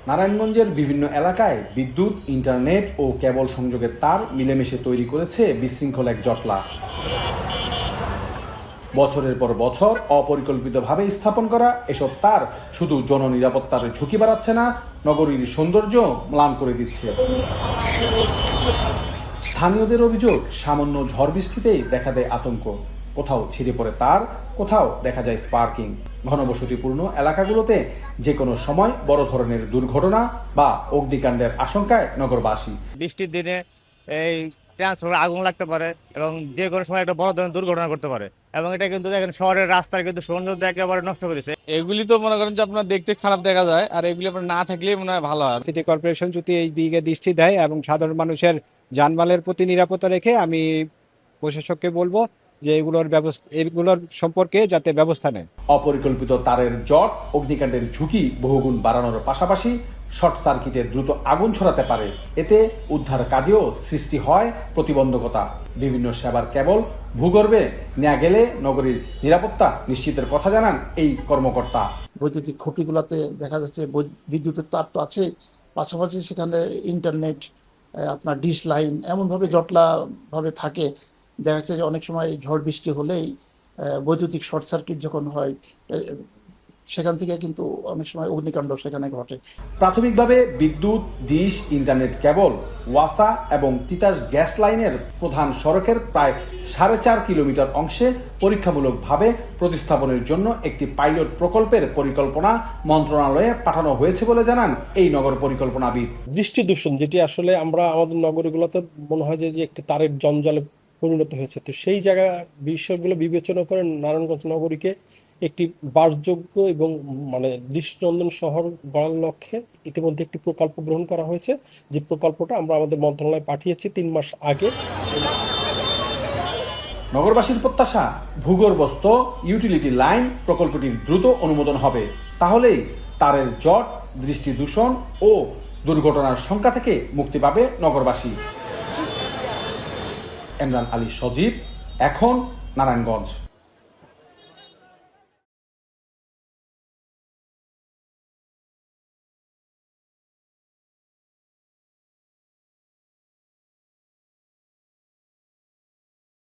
নারায়ণগঞ্জের বিভিন্ন এলাকায় বিদ্যুৎ, ইন্টারনেট ও কেবল সংযোগের তার মিলেমিশে তৈরি করেছে বিশৃঙ্খল এক জটলা। বছরের পর বছর অপরিকল্পিতভাবে স্থাপন করা এসব তার শুধু জননিরাপত্তার ঝুঁকি বাড়াচ্ছে না, নগরীর সৌন্দর্য ম্লান করে দিচ্ছে। স্থানীয়দের অভিযোগ, সামান্য ঝড় বৃষ্টিতেই দেখা দেয় আতঙ্ক। কোথাও ছিঁড়ে পড়ে তার, কোথাও দেখা যায় স্পার্কিং। ঘনবসতিপূর্ণ এলাকাগুলোতে যে কোনো সময় বড় ধরনের দুর্ঘটনা বা অগ্নিকাণ্ডের আশঙ্কায় নগরবাসী। বৃষ্টির দিনে এই ট্রান্সফরমারে আগুন লাগতে পারে এবং যে কোনো সময় একটা বড় ধরনের দুর্ঘটনা করতে পারে, এবং এটা কিন্তু দেখেন শহরের রাস্তার কিন্তু সৌন্দর্য একেবারে নষ্ট করে দিচ্ছে। এগুলি তো মনে করেন যে আপনার দেখতে খারাপ দেখা যায়, আর এগুলি আপনার না থাকলেই মনে হয় ভালো হয়। সিটি কর্পোরেশন যদি এই দিকে দৃষ্টি দেয় এবং সাধারণ মানুষের যানবাহনের প্রতি নিরাপত্তা রেখে আমি প্রশাসককে বলবো যে এগুলোর সম্পর্কে যাতে ব্যবস্থা নেয়। অপরিকল্পিত তারের জট অগ্নিকাণ্ডের ঝুঁকি বহুগুণ বাড়ানোর পাশাপাশি শর্ট সার্কিটে দ্রুত আগুন ছড়াতে পারে। এতে উদ্ধার কাজেও সৃষ্টি হয় প্রতিবন্ধকতা। বিভিন্ন সেবার কেবল ভূগর্ভে নেওয়া গেলে নগরীর নিরাপত্তা নিশ্চিতের কথা জানান এই কর্মকর্তা। বৈদ্যুতিক খুঁটিগুলোতে দেখা যাচ্ছে বিদ্যুতের তার তো আছে, পাশাপাশি সেখানে ইন্টারনেট, আপনার ডিশ লাইন এমনভাবে জটলাভাবে থাকে। দেখা যাচ্ছে যে অনেক সময় ঝড় বৃষ্টি হলেই বৈদ্যুতিক শর্ট সার্কিট যখন হয়, সেখান থেকে কিন্তু অনেক সময় অগ্নিকাণ্ড সেখানে ঘটে। প্রাথমিকভাবে বিদ্যুৎ, ডিশ, ইন্টারনেট কেবল, ওয়াসা এবং তিতাস গ্যাস লাইনের প্রধান সড়কের প্রায় 4.5 কিলোমিটার অংশে পরীক্ষামূলকভাবে প্রতিস্থাপনের জন্য একটি পাইলট প্রকল্পের পরিকল্পনা মন্ত্রণালয়ে পাঠানো হয়েছে বলে জানান এই নগর পরিকল্পনাবিদ। দৃষ্টি দূষণ যেটি আসলে আমরা আমাদের নগরগুলোতে মনে হয় যে একটি তারের জঞ্জালে পরিণত হয়েছে, তো সেই জায়গা বিষয়গুলো বিবেচনা করে নারায়ণগঞ্জ নগরীকে একটি বাসযোগ্য এবং দৃষ্টিনন্দন শহর গড়ার লক্ষ্যে ইতিমধ্যে একটি প্রকল্প গ্রহণ করা হয়েছে, যে প্রকল্পটা আমরা আমাদের মন্ত্রণালয়ে পাঠিয়েছি 3 মাস আগে। নগরবাসীর প্রত্যাশা, ভূগর্ভস্থ ইউটিলিটি লাইন প্রকল্পটির দ্রুত অনুমোদন হবে। তাহলেই তারের জট, দৃষ্টি দূষণ ও দুর্ঘটনার সংখ্যা থেকে মুক্তি পাবে নগরবাসী। এমরান আলী সজীব, এখন নারায়ণগঞ্জ।